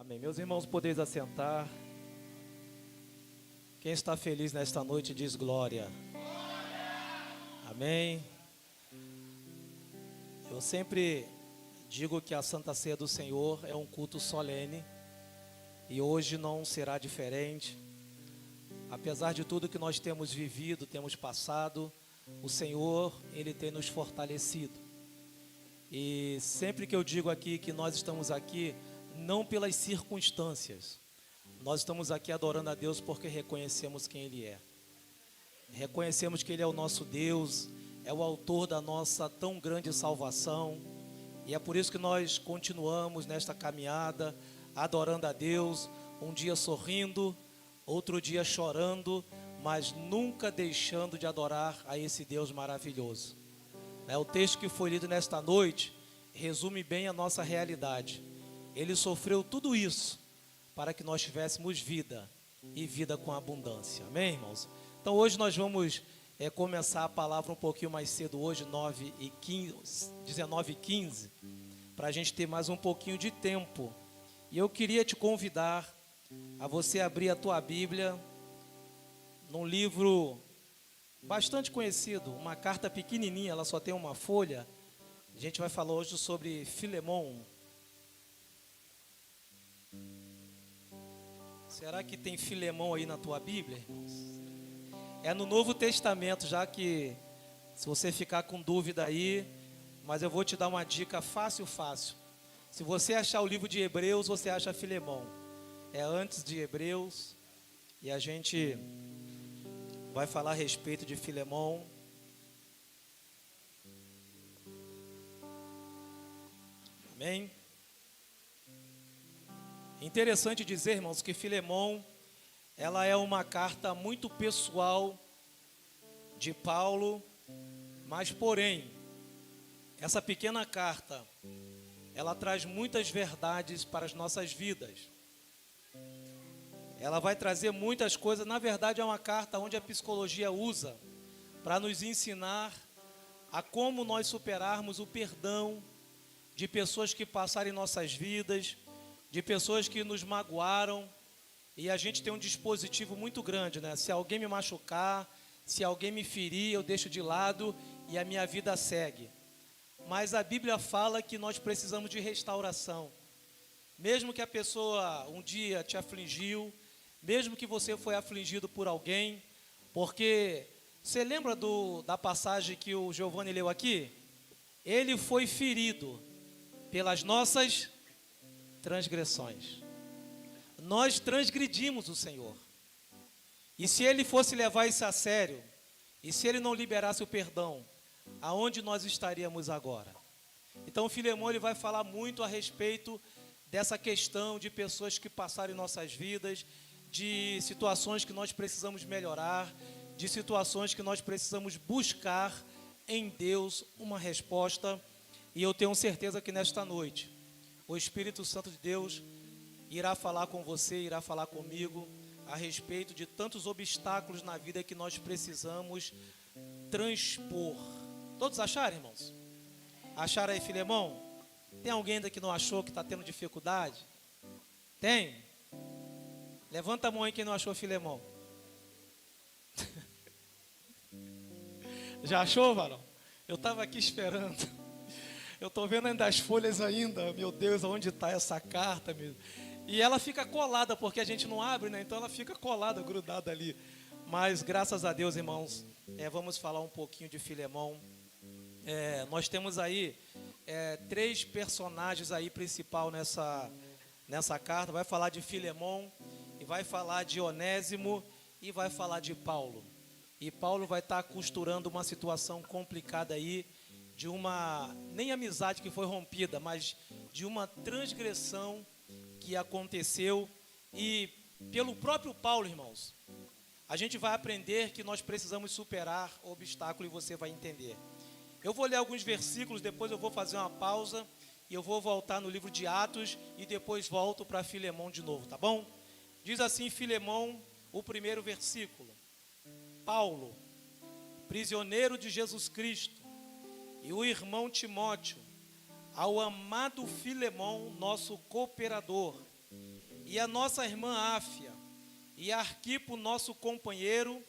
Amém. Meus irmãos, podeis assentar. Quem está feliz nesta noite diz glória. Amém. Eu sempre digo que a Santa Ceia do Senhor é um culto solene e hoje não será diferente. Apesar de tudo que nós temos vivido, temos passado, o Senhor, Ele tem nos fortalecido. E sempre que eu digo aqui que nós estamos aqui, não pelas circunstâncias, nós estamos aqui adorando a Deus porque reconhecemos quem Ele é. Reconhecemos que Ele é o nosso Deus, é o autor da nossa tão grande salvação. E é por isso que nós continuamos nesta caminhada, adorando a Deus, um dia sorrindo, outro dia chorando, mas nunca deixando de adorar a esse Deus maravilhoso. O texto que foi lido nesta noite resume bem a nossa realidade. Ele sofreu tudo isso para que nós tivéssemos vida e vida com abundância. Amém, irmãos? Então hoje nós vamos começar a palavra um pouquinho mais cedo, hoje 19h15, para a gente ter mais um pouquinho de tempo. E eu queria te convidar a você abrir a tua Bíblia num livro bastante conhecido, uma carta pequenininha, ela só tem uma folha. A gente vai falar hoje sobre Filemão. Será que tem Filemão aí na tua Bíblia, irmãos? É no Novo Testamento, já que se você ficar com dúvida aí, mas eu vou te dar uma dica fácil. Se você achar o livro de Hebreus, você acha Filemão. É antes de Hebreus e a gente vai falar a respeito de Filemão. Amém? Interessante dizer, irmãos, que Filemão, ela é uma carta muito pessoal de Paulo, mas porém, essa pequena carta, ela traz muitas verdades para as nossas vidas. Ela vai trazer muitas coisas, na verdade é uma carta onde a psicologia usa para nos ensinar a como nós superarmos o perdão de pessoas que passaram em nossas vidas, de pessoas que nos magoaram. E a gente tem um dispositivo muito grande, né? Se alguém me machucar, se alguém me ferir, eu deixo de lado e a minha vida segue. Mas a Bíblia fala que nós precisamos de restauração. Mesmo que a pessoa um dia te afligiu, mesmo que você foi afligido por alguém, porque você lembra da passagem que o Giovanni leu aqui? Ele foi ferido pelas nossas transgressões. Nós transgredimos o Senhor. E se Ele fosse levar isso a sério, e se Ele não liberasse o perdão, aonde nós estaríamos agora? Então Filemão, ele vai falar muito a respeito dessa questão de pessoas que passaram em nossas vidas, de situações que nós precisamos melhorar, de situações que nós precisamos buscar em Deus uma resposta. E eu tenho certeza que nesta noite o Espírito Santo de Deus irá falar com você, irá falar comigo a respeito de tantos obstáculos na vida que nós precisamos transpor. Todos acharam, irmãos? Acharam aí, Filemão? Tem alguém ainda que não achou, que está tendo dificuldade? Tem? Levanta a mão aí quem não achou Filemão. Já achou, varão? Eu estava aqui esperando. Eu estou vendo ainda as folhas ainda. Meu Deus, onde está essa carta? E ela fica colada, porque a gente não abre, né? Então ela fica colada, grudada ali. Mas graças a Deus, irmãos, vamos falar um pouquinho de Filemão. Nós temos aí 3 personagens aí principal nessa carta. Vai falar de Filemão, e vai falar de Onésimo, e vai falar de Paulo. E Paulo vai estar costurando uma situação complicada aí, de uma, nem amizade que foi rompida, mas de uma transgressão que aconteceu. E pelo próprio Paulo, irmãos, a gente vai aprender que nós precisamos superar o obstáculo, e você vai entender. Eu vou ler alguns versículos, depois eu vou fazer uma pausa e eu vou voltar no livro de Atos e depois volto para Filemão de novo, tá bom? Diz assim Filemão, o primeiro versículo: Paulo, prisioneiro de Jesus Cristo, e o irmão Timóteo, ao amado Filemão, nosso cooperador, e a nossa irmã Áfia, e Arquipo, nosso companheiro,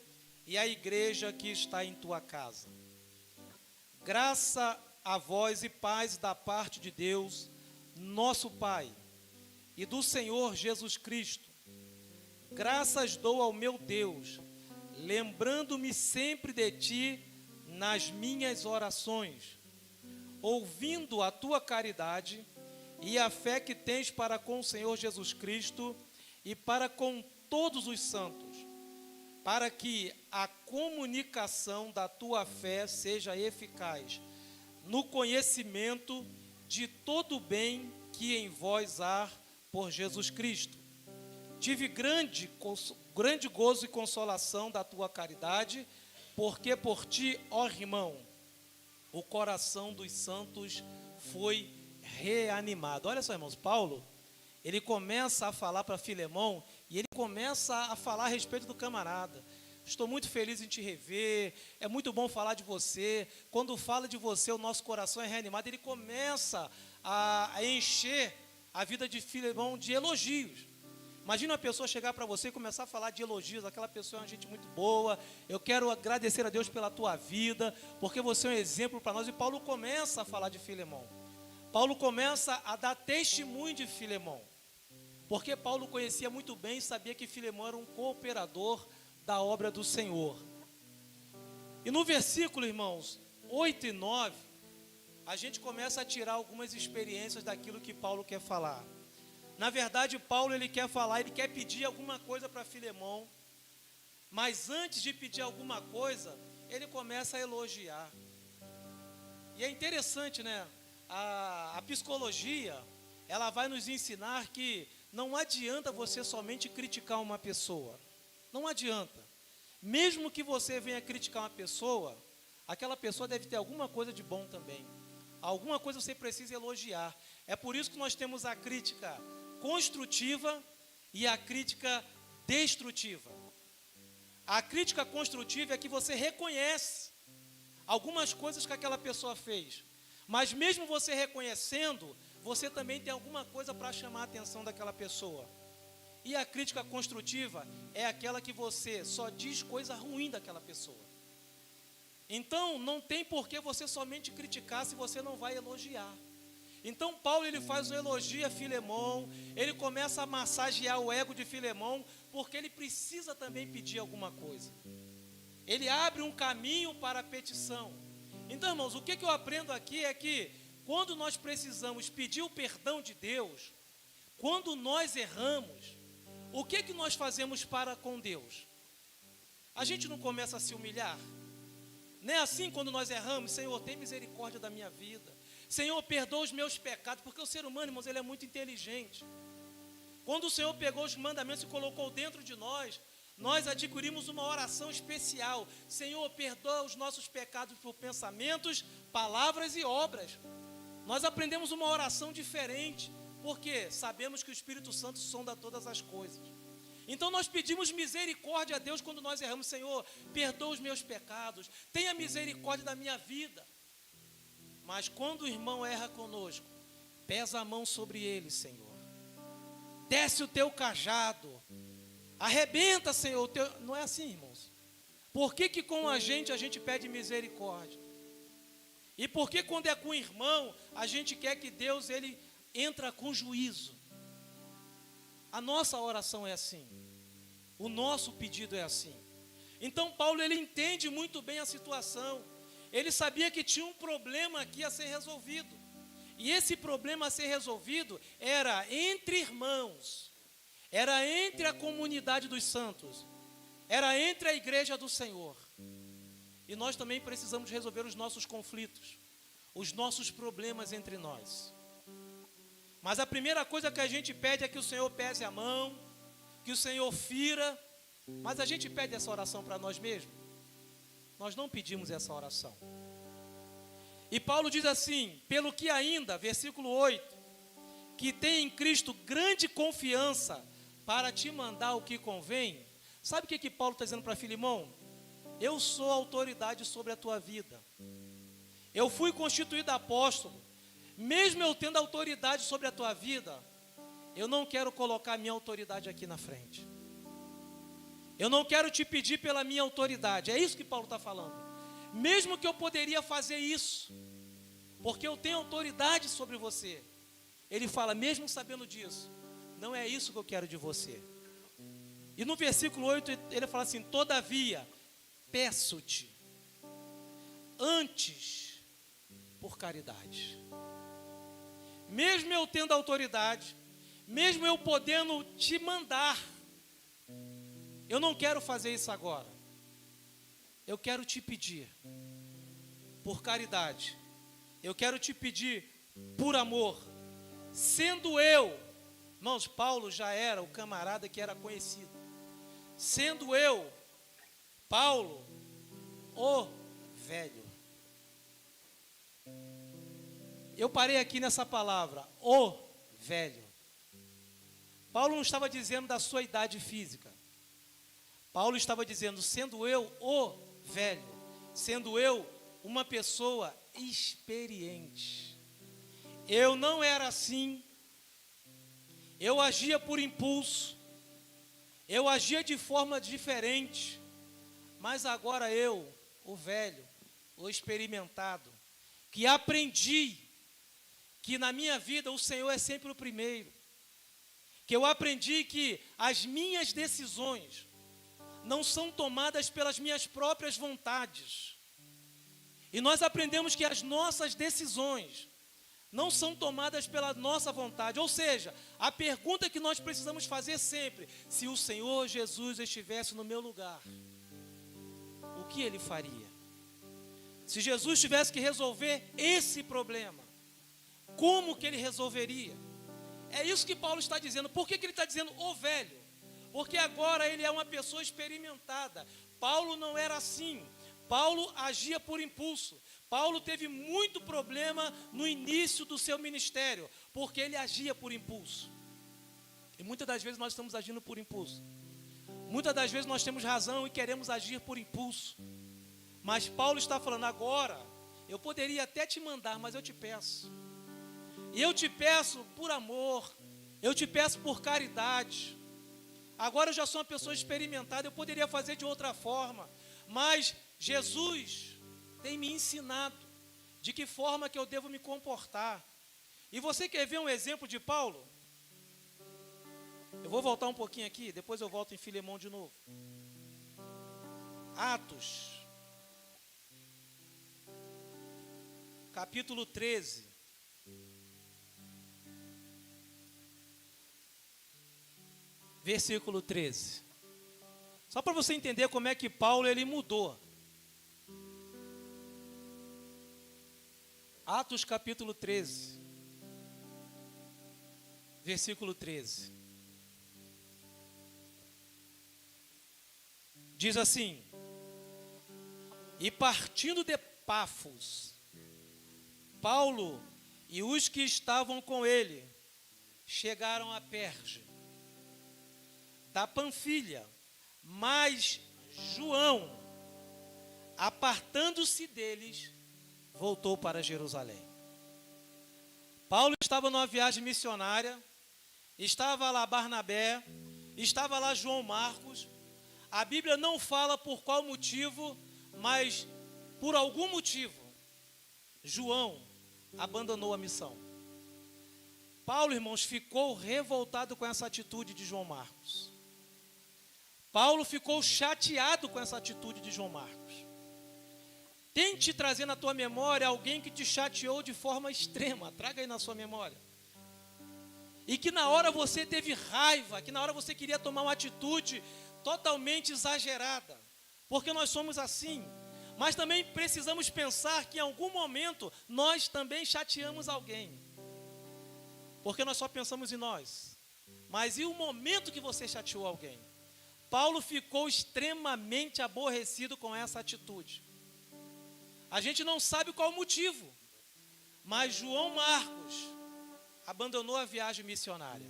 e a igreja que está em tua casa. Graça a vós e paz da parte de Deus, nosso Pai, e do Senhor Jesus Cristo. Graças dou ao meu Deus, lembrando-me sempre de ti nas minhas orações, ouvindo a tua caridade e a fé que tens para com o Senhor Jesus Cristo e para com todos os santos, para que a comunicação da tua fé seja eficaz, no conhecimento de todo o bem que em vós há por Jesus Cristo. Tive grande gozo e consolação da tua caridade, porque por ti, ó irmão, o coração dos santos foi reanimado. Olha só, irmãos, Paulo, ele começa a falar para Filemão, e ele começa a falar a respeito do camarada. Estou muito feliz em te rever, é muito bom falar de você. Quando fala de você, o nosso coração é reanimado. Ele começa a encher a vida de Filemão de elogios. Imagina uma pessoa chegar para você e começar a falar de elogios. Aquela pessoa é uma gente muito boa, eu quero agradecer a Deus pela tua vida, porque você é um exemplo para nós. E Paulo começa a falar de Filemão. Paulo começa a dar testemunho de Filemão, porque Paulo conhecia muito bem e sabia que Filemão era um cooperador da obra do Senhor. E no versículo, irmãos, 8 e 9, a gente começa a tirar algumas experiências daquilo que Paulo quer falar. Na verdade, Paulo, ele quer falar, ele quer pedir alguma coisa para Filemão, mas antes de pedir alguma coisa, ele começa a elogiar. E é interessante, né? A psicologia, ela vai nos ensinar que não adianta você somente criticar uma pessoa. Não adianta. Mesmo que você venha criticar uma pessoa, aquela pessoa deve ter alguma coisa de bom também. Alguma coisa você precisa elogiar. É por isso que nós temos a crítica construtiva e a crítica destrutiva. A crítica construtiva é que você reconhece algumas coisas que aquela pessoa fez, mas mesmo você reconhecendo, você também tem alguma coisa para chamar a atenção daquela pessoa. E a crítica construtiva é aquela que você só diz coisa ruim daquela pessoa. Então, não tem por que você somente criticar se você não vai elogiar. Então, Paulo, ele faz um elogio a Filemão, ele começa a massagear o ego de Filemão, porque ele precisa também pedir alguma coisa. Ele abre um caminho para a petição. Então, irmãos, o que eu aprendo aqui é que, quando nós precisamos pedir o perdão de Deus, quando nós erramos, o que nós fazemos para com Deus? A gente não começa a se humilhar? Não é assim quando nós erramos? Senhor, tem misericórdia da minha vida. Senhor, perdoa os meus pecados, porque o ser humano, irmãos, ele é muito inteligente. Quando o Senhor pegou os mandamentos e colocou dentro de nós, nós adquirimos uma oração especial. Senhor, perdoa os nossos pecados por pensamentos, palavras e obras. Nós aprendemos uma oração diferente, porque sabemos que o Espírito Santo sonda todas as coisas. Então nós pedimos misericórdia a Deus quando nós erramos. Senhor, perdoa os meus pecados, tenha misericórdia da minha vida. Mas quando o irmão erra conosco, pesa a mão sobre ele, Senhor. Desce o teu cajado, arrebenta, Senhor, o teu... Não é assim, irmãos. Por que com a gente pede misericórdia? E por que quando é com o irmão, a gente quer que Deus, ele entra com juízo? A nossa oração é assim. O nosso pedido é assim. Então Paulo, ele entende muito bem a situação. Ele sabia que tinha um problema aqui a ser resolvido. E esse problema a ser resolvido era entre irmãos, era entre a comunidade dos santos, era entre a igreja do Senhor. E nós também precisamos resolver os nossos conflitos, os nossos problemas entre nós. Mas a primeira coisa que a gente pede é que o Senhor pese a mão, que o Senhor fira. Mas a gente pede essa oração para nós mesmos? Nós não pedimos essa oração. E Paulo diz assim, pelo que ainda, versículo 8, que tem em Cristo grande confiança para te mandar o que convém. Sabe o que Paulo está dizendo para Filemão? Eu sou autoridade sobre a tua vida. Eu fui constituído apóstolo. Mesmo eu tendo autoridade sobre a tua vida, eu não quero colocar minha autoridade aqui na frente. Eu não quero te pedir pela minha autoridade. É isso que Paulo está falando. Mesmo que eu poderia fazer isso, porque eu tenho autoridade sobre você. Ele fala, mesmo sabendo disso, não é isso que eu quero de você. E no versículo 8 ele fala assim, todavia, peço-te, antes, por caridade. Mesmo eu tendo autoridade, mesmo eu podendo te mandar, eu não quero fazer isso agora. Eu quero te pedir, por caridade. Eu quero te pedir, por amor. Sendo eu, irmãos, Paulo já era o camarada que era conhecido. Sendo eu, Paulo, o velho. Eu parei aqui nessa palavra, o velho. Paulo não estava dizendo da sua idade física. Paulo estava dizendo, sendo eu o velho, sendo eu uma pessoa experiente. Eu não era assim. Eu agia por impulso. Eu agia de forma diferente. Mas agora eu, o velho, o experimentado, que aprendi que na minha vida o Senhor é sempre o primeiro. Que eu aprendi que as minhas decisões não são tomadas pelas minhas próprias vontades. E nós aprendemos que as nossas decisões não são tomadas pela nossa vontade. Ou seja, a pergunta que nós precisamos fazer sempre, se o Senhor Jesus estivesse no meu lugar, o que Ele faria? Se Jesus tivesse que resolver esse problema, como que Ele resolveria? É isso que Paulo está dizendo. Por que ele está dizendo o velho? Porque agora ele é uma pessoa experimentada. Paulo não era assim. Paulo agia por impulso. Paulo teve muito problema no início do seu ministério, porque ele agia por impulso. E muitas das vezes nós estamos agindo por impulso. Muitas das vezes nós temos razão e queremos agir por impulso. Mas Paulo está falando, agora, eu poderia até te mandar, mas eu te peço. E eu te peço por amor, eu te peço por caridade. Agora eu já sou uma pessoa experimentada, eu poderia fazer de outra forma. Mas Jesus tem me ensinado de que forma que eu devo me comportar. E você quer ver um exemplo de Paulo? Eu vou voltar um pouquinho aqui, depois eu volto em Filemão de novo. Atos, capítulo 13. Versículo 13. Só para você entender como é que Paulo ele mudou. Atos capítulo 13. Versículo 13. Diz assim: e partindo de Pafos, Paulo e os que estavam com ele chegaram a Perge, da Panfilha, mas João, apartando-se deles, voltou para Jerusalém. Paulo estava numa viagem missionária, estava lá Barnabé, estava lá João Marcos. A Bíblia não fala por qual motivo, mas por algum motivo, João abandonou a missão. Paulo, irmãos, ficou revoltado com essa atitude de João Marcos. Paulo ficou chateado com essa atitude de João Marcos. Tente trazer na tua memória alguém que te chateou de forma extrema. Traga aí na sua memória. E que na hora você teve raiva, que na hora você queria tomar uma atitude totalmente exagerada. Porque nós somos assim. Mas também precisamos pensar que em algum momento nós também chateamos alguém. Porque nós só pensamos em nós. Mas e o momento que você chateou alguém? Paulo ficou extremamente aborrecido com essa atitude. A gente não sabe qual o motivo, mas João Marcos abandonou a viagem missionária.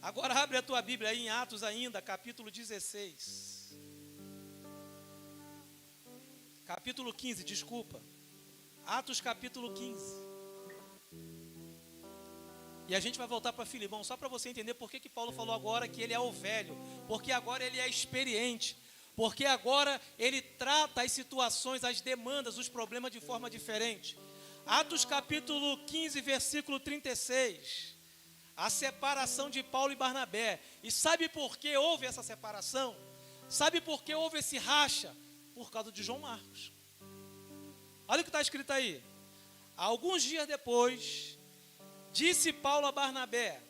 Agora abre a tua Bíblia aí em Atos ainda, capítulo 16. Capítulo 15, desculpa. Atos capítulo 15. E a gente vai voltar para Filemão, só para você entender por que Paulo falou agora que ele é o velho. Porque agora ele é experiente. Porque agora ele trata as situações, as demandas, os problemas de forma diferente. Atos capítulo 15, versículo 36. A separação de Paulo e Barnabé. E sabe por que houve essa separação? Sabe por que houve esse racha? Por causa de João Marcos. Olha o que está escrito aí. Alguns dias depois, disse Paulo a Barnabé: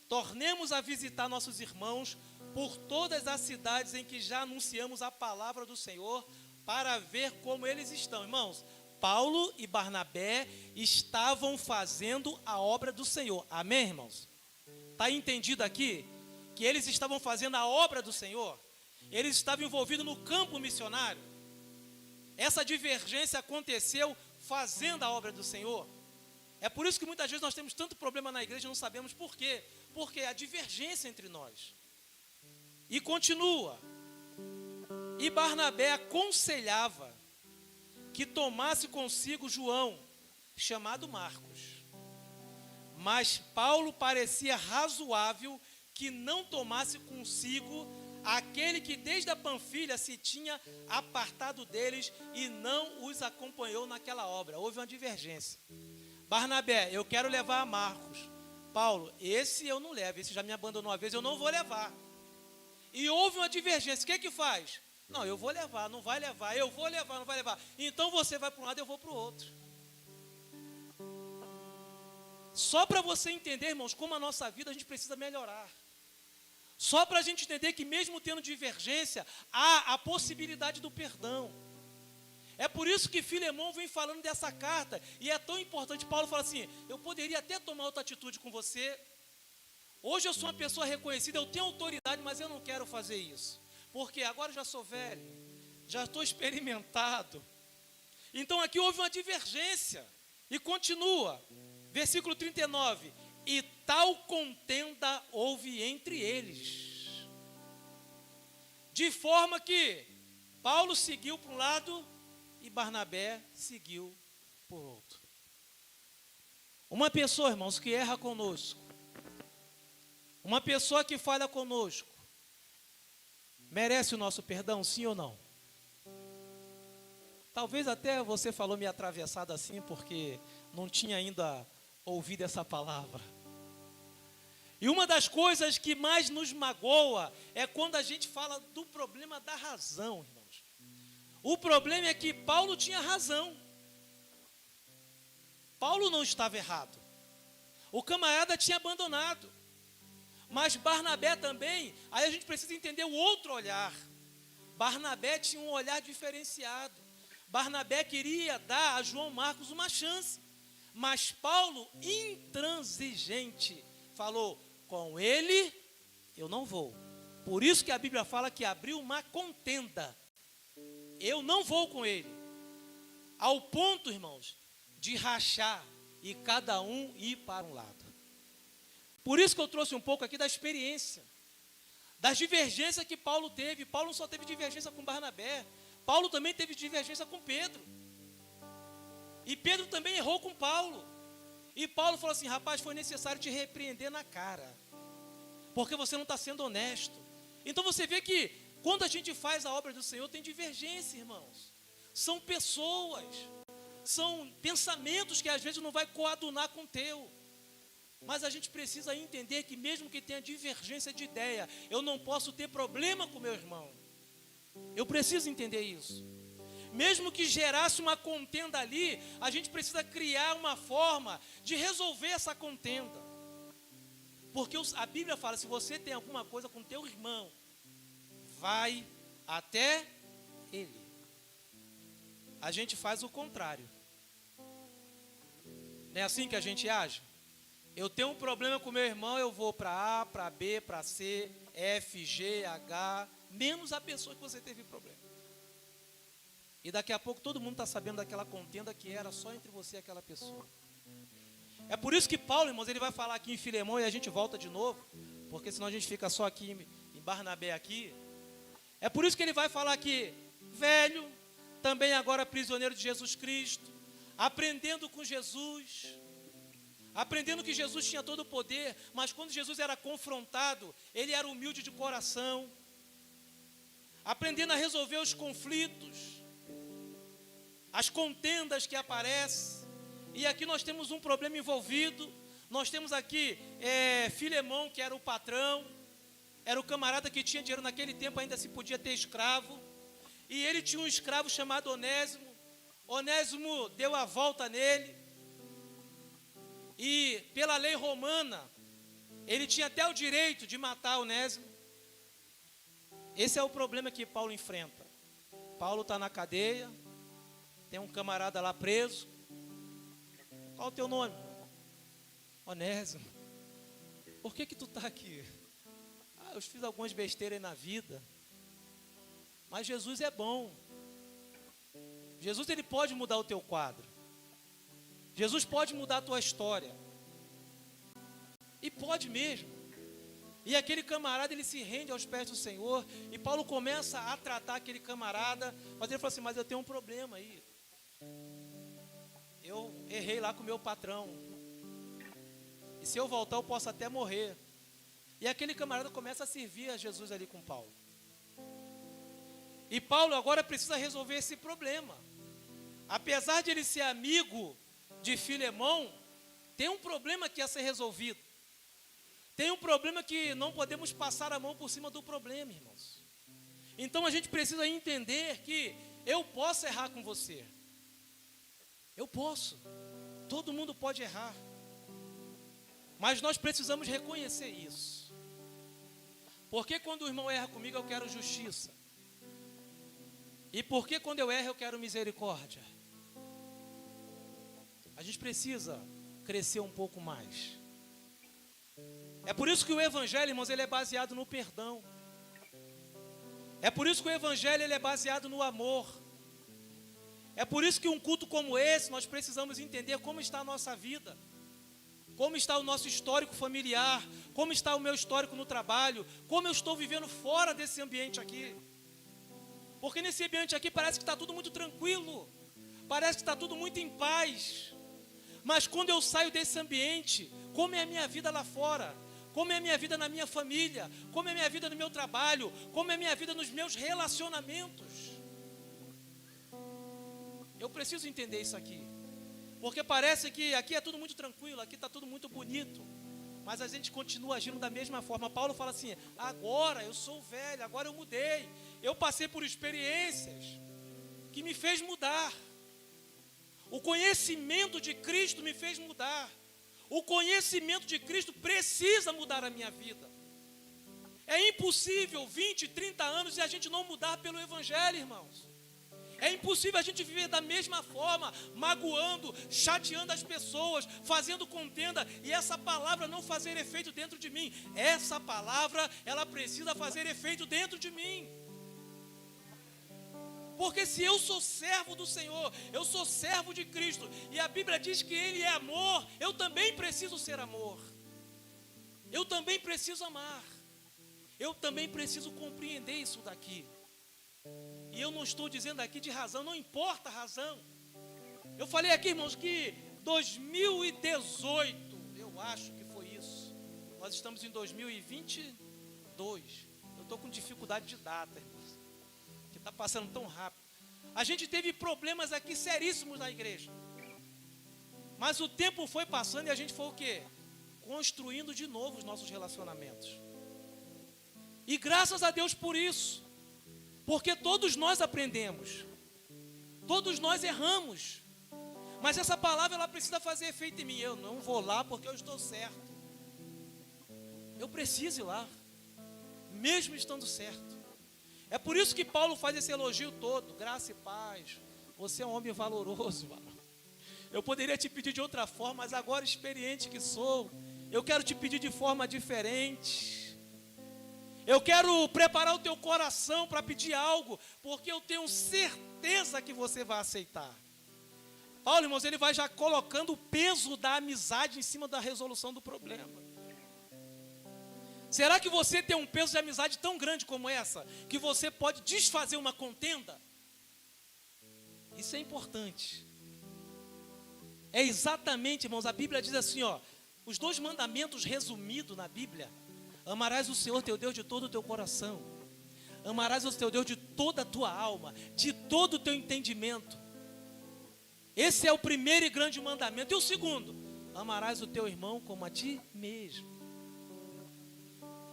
tornemos a visitar nossos irmãos por todas as cidades em que já anunciamos a palavra do Senhor, para ver como eles estão. Irmãos, Paulo e Barnabé estavam fazendo a obra do Senhor. Amém, irmãos? Está entendido aqui? Que eles estavam fazendo a obra do Senhor? Eles estavam envolvidos no campo missionário? Essa divergência aconteceu fazendo a obra do Senhor? É por isso que muitas vezes nós temos tanto problema na igreja e não sabemos por quê. Porque há divergência entre nós. E continua. E Barnabé aconselhava que tomasse consigo João, chamado Marcos. Mas Paulo parecia razoável que não tomasse consigo aquele que desde a Panfilha se tinha apartado deles e não os acompanhou naquela obra. Houve uma divergência. Barnabé, eu quero levar a Marcos. Paulo, esse eu não levo, esse já me abandonou uma vez, eu não vou levar. E houve uma divergência, o que faz? Não, eu vou levar, não vai levar, eu vou levar, não vai levar. Então você vai para um lado, eu vou para o outro. Só para você entender, irmãos, como a nossa vida a gente precisa melhorar. Só para a gente entender que mesmo tendo divergência, há a possibilidade do perdão. É por isso que Filemão vem falando dessa carta. E é tão importante, Paulo fala assim, eu poderia até tomar outra atitude com você. Hoje eu sou uma pessoa reconhecida, eu tenho autoridade, mas eu não quero fazer isso. Porque agora eu já sou velho, já estou experimentado. Então aqui houve uma divergência. E continua, versículo 39. E tal contenda houve entre eles. De forma que Paulo seguiu para um lado e Barnabé seguiu por outro. Uma pessoa, irmãos, que erra conosco, uma pessoa que falha conosco, merece o nosso perdão, sim ou não? Talvez até você falou meio atravessado assim, porque não tinha ainda ouvido essa palavra. E uma das coisas que mais nos magoa é quando a gente fala do problema da razão, irmãos. O problema é que Paulo tinha razão. Paulo não estava errado. O camarada tinha abandonado. Mas Barnabé também, aí a gente precisa entender o outro olhar. Barnabé tinha um olhar diferenciado. Barnabé queria dar a João Marcos uma chance. Mas Paulo, intransigente, falou, com ele eu não vou. Por isso que a Bíblia fala que abriu uma contenda. Eu não vou com ele. Ao ponto, irmãos, de rachar e cada um ir para um lado. Por isso que eu trouxe um pouco aqui da experiência, das divergências que Paulo teve. Paulo não só teve divergência com Barnabé, Paulo também teve divergência com Pedro. E Pedro também errou com Paulo. E Paulo falou assim, rapaz, foi necessário te repreender na cara, porque você não está sendo honesto. Então você vê que quando a gente faz a obra do Senhor, tem divergência, irmãos. São pessoas, são pensamentos que às vezes não vai coadunar com o teu. Mas a gente precisa entender que mesmo que tenha divergência de ideia, eu não posso ter problema com meu irmão. Eu preciso entender isso. Mesmo que gerasse uma contenda ali, a gente precisa criar uma forma de resolver essa contenda. Porque a Bíblia fala, se você tem alguma coisa com teu irmão, vai até ele. A gente faz o contrário. Não é assim que a gente age? Eu tenho um problema com meu irmão, eu vou para A, para B, para C, F, G, H, menos a pessoa que você teve problema. E daqui a pouco todo mundo está sabendo daquela contenda que era só entre você e aquela pessoa. É por isso que Paulo, irmãos, ele vai falar aqui em Filemão e a gente volta de novo, porque senão a gente fica só aqui em Barnabé aqui. É por isso que ele vai falar aqui, velho, também agora prisioneiro de Jesus Cristo, aprendendo com Jesus, aprendendo que Jesus tinha todo o poder, mas quando Jesus era confrontado, ele era humilde de coração, aprendendo a resolver os conflitos, as contendas que aparecem. E aqui nós temos um problema envolvido. Nós temos aqui Filemão, que era o patrão, era o camarada que tinha dinheiro. Naquele tempo ainda se podia ter escravo, e ele tinha um escravo chamado Onésimo. Onésimo deu a volta nele, e pela lei romana, ele tinha até o direito de matar Onésimo. Esse é o problema que Paulo enfrenta. Paulo está na cadeia, tem um camarada lá preso. Qual o teu nome? Onésimo. Por que tu está aqui? Eu fiz algumas besteiras aí na vida, mas Jesus é bom. Jesus, ele pode mudar o teu quadro. Jesus pode mudar a tua história. E pode mesmo. E aquele camarada, ele se rende aos pés do Senhor, e Paulo começa a tratar aquele camarada, mas ele fala assim: mas eu tenho um problema aí. Eu errei lá com o meu patrão, e se eu voltar eu posso até morrer. E aquele camarada começa a servir a Jesus ali com Paulo. E Paulo agora precisa resolver esse problema. Apesar de ele ser amigo de Filemão, tem um problema que ia ser resolvido. Tem um problema que não podemos passar a mão por cima do problema, irmãos. Então a gente precisa entender que eu posso errar com você. Eu posso. Todo mundo pode errar. Mas nós precisamos reconhecer isso. Porque quando o irmão erra comigo, eu quero justiça. E porque quando eu erro, eu quero misericórdia. A gente precisa crescer um pouco mais. É por isso que o Evangelho, irmãos, ele é baseado no perdão. É por isso que o Evangelho, ele é baseado no amor. É por isso que um culto como esse, nós precisamos entender como está a nossa vida, como está o nosso histórico familiar, como está o meu histórico no trabalho, como eu estou vivendo fora desse ambiente aqui. Porque nesse ambiente aqui parece que está tudo muito tranquilo, parece que está tudo muito em paz. Mas quando eu saio desse ambiente, como é a minha vida lá fora? Como é a minha vida na minha família? Como é a minha vida no meu trabalho? Como é a minha vida nos meus relacionamentos? Eu preciso entender isso aqui. Porque parece que aqui é tudo muito tranquilo, aqui está tudo muito bonito, mas a gente continua agindo da mesma forma. Paulo fala assim: agora eu sou velho, agora eu mudei. Eu passei por experiências que me fez mudar. O conhecimento de Cristo me fez mudar. O conhecimento de Cristo precisa mudar a minha vida. É impossível 20, 30 anos e a gente não mudar pelo Evangelho, irmãos. É impossível a gente viver da mesma forma, magoando, chateando as pessoas, fazendo contenda, e essa palavra não fazer efeito dentro de mim. Essa palavra, ela precisa fazer efeito dentro de mim. Porque se eu sou servo do Senhor, eu sou servo de Cristo, e a Bíblia diz que Ele é amor, eu também preciso ser amor. Eu também preciso amar. Eu também preciso compreender isso daqui. E eu não estou dizendo aqui de razão, não importa a razão. Eu falei aqui, irmãos, que 2018, eu acho que foi isso. Nós estamos em 2022. Eu estou com dificuldade de data, irmãos, que está passando tão rápido. A gente teve problemas aqui seríssimos na igreja. Mas o tempo foi passando e a gente foi o quê? Construindo de novo os nossos relacionamentos. E graças a Deus por isso. Porque todos nós aprendemos, todos nós erramos, mas essa palavra ela precisa fazer efeito em mim. Eu não vou lá porque eu estou certo. Eu preciso ir lá, mesmo estando certo. É por isso que Paulo faz esse elogio todo: graça e paz, você é um homem valoroso, mano. Eu poderia te pedir de outra forma, mas agora, experiente que sou, eu quero te pedir de forma diferente. Eu quero preparar o teu coração para pedir algo, porque eu tenho certeza que você vai aceitar. Paulo, irmãos, ele vai já colocando o peso da amizade em cima da resolução do problema. Será que você tem um peso de amizade tão grande como essa, que você pode desfazer uma contenda? Isso é importante. É exatamente, irmãos, a Bíblia diz assim, ó, os 2 mandamentos resumidos na Bíblia: amarás o Senhor teu Deus de todo o teu coração, amarás o teu Deus de toda a tua alma, de todo o teu entendimento. Esse é o primeiro e grande mandamento. E o segundo: amarás o teu irmão como a ti mesmo.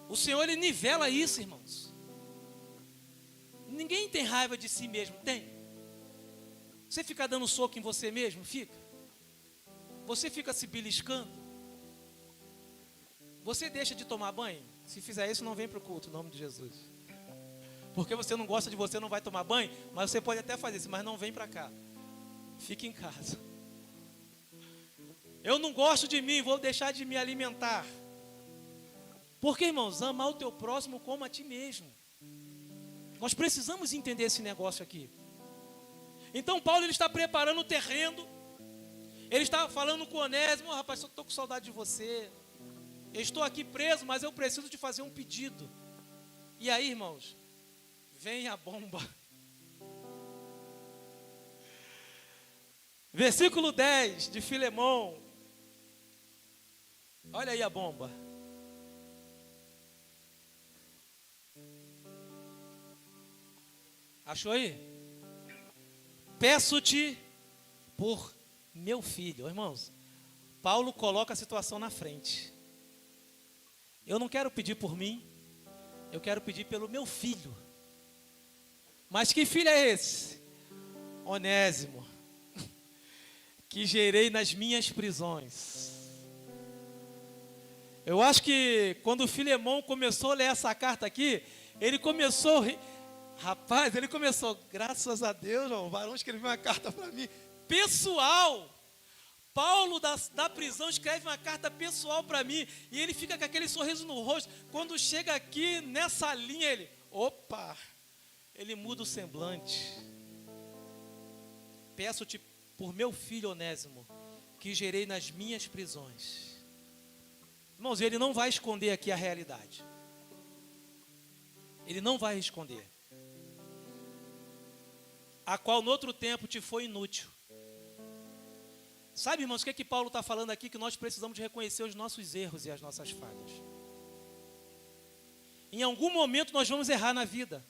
O Senhor, Ele nivela isso, irmãos. Ninguém tem raiva de si mesmo, tem? Você fica dando soco em você mesmo? Fica. Você fica se beliscando? Você deixa de tomar banho? Se fizer isso, não vem para o culto, em nome de Jesus. Porque você não gosta de você, não vai tomar banho, mas você pode até fazer isso, mas não vem para cá. Fique em casa. Eu não gosto de mim, vou deixar de me alimentar. Porque, irmãos, amar o teu próximo como a ti mesmo. Nós precisamos entender esse negócio aqui. Então Paulo, ele está preparando o terreno. Ele está falando com Onésimo: rapaz, eu estou com saudade de você. Eu estou aqui preso, mas eu preciso de fazer um pedido. E aí, irmãos, vem a bomba. Versículo 10 de Filemão. Olha aí a bomba. Achou aí? Peço-te por meu filho. Irmãos, Paulo coloca a situação na frente. Eu não quero pedir por mim, eu quero pedir pelo meu filho. Mas que filho é esse? Onésimo, que gerei nas minhas prisões. Eu acho que quando o Filemão começou a ler essa carta aqui, ele começou, rapaz, ele começou: graças a Deus, o varão escreveu uma carta para mim, pessoal. Paulo da prisão escreve uma carta pessoal para mim, e ele fica com aquele sorriso no rosto. Quando chega aqui nessa linha, ele, opa, ele muda o semblante. Peço-te por meu filho Onésimo, que gerei nas minhas prisões. Irmãos, ele não vai esconder aqui a realidade. Ele não vai esconder. A qual no outro tempo te foi inútil. Sabe, irmãos, o que é que Paulo está falando aqui? Que nós precisamos de reconhecer os nossos erros e as nossas falhas. Em algum momento nós vamos errar na vida.